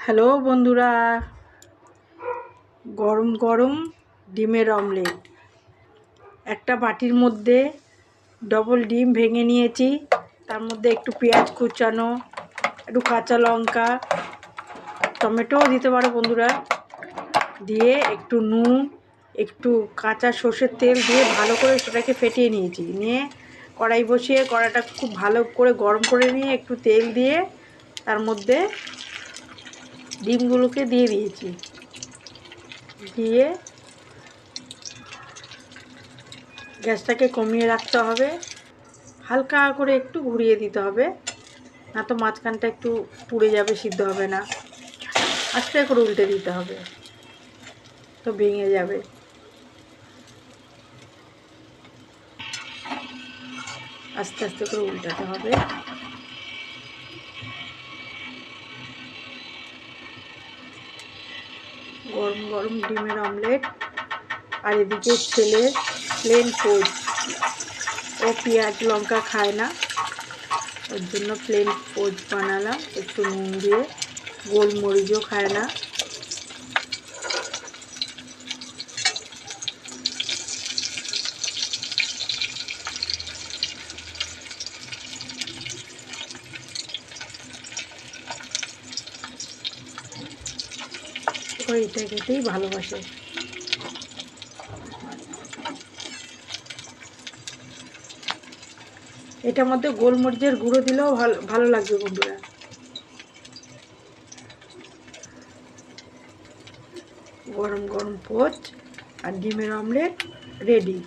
Hello বন্ধুরা, গরম গরম ডিমের অমলেট। একটা বাটির মধ্যে ডবল ডিম ভেঙে নিয়েছি, তার মধ্যে একটু পেঁয়াজ কুচানো, একটু কাঁচা লঙ্কা, টমেটোও দিতে পারো বন্ধুরা, দিয়ে একটু নুন, একটু কাঁচা সর্ষের তেল দিয়ে ভালো করে সেটাকে ফেটিয়ে নিয়েছি। নিয়ে কড়াই বসিয়ে কড়াইটা খুব ভালো করে গরম করে নিয়ে একটু তেল দিয়ে তার মধ্যে ডিমগুলোকে দিয়ে দিয়েছি। দিয়ে গ্যাসটাকে কমিয়ে রাখতে হবে, হালকা করে একটু ঘুরিয়ে দিতে হবে, না তো মাঝখানটা একটু পুড়ে যাবে, সিদ্ধ হবে না। আস্তে করে উল্টে দিতে হবে, তো ভেঙে যাবে। আস্তে আস্তে করে উল্টাতে হবে। গরম গরম ডিমের অমলেট, আর এদিকে ছেলের প্লেন পোজ। ও পেঁয়াজ লঙ্কা খায় না, ওর জন্য প্লেন পোজ বানালাম একটু নুন দিয়ে। গোলমরিচও খায় না। ও এটা খেতেই ভালোবাসে। এটার মধ্যে গোলমরিচের গুঁড়ো দিলেও ভালো লাগবে বন্ধুরা। গরম গরম পোচ আর ডিমের অমলেট রেডি।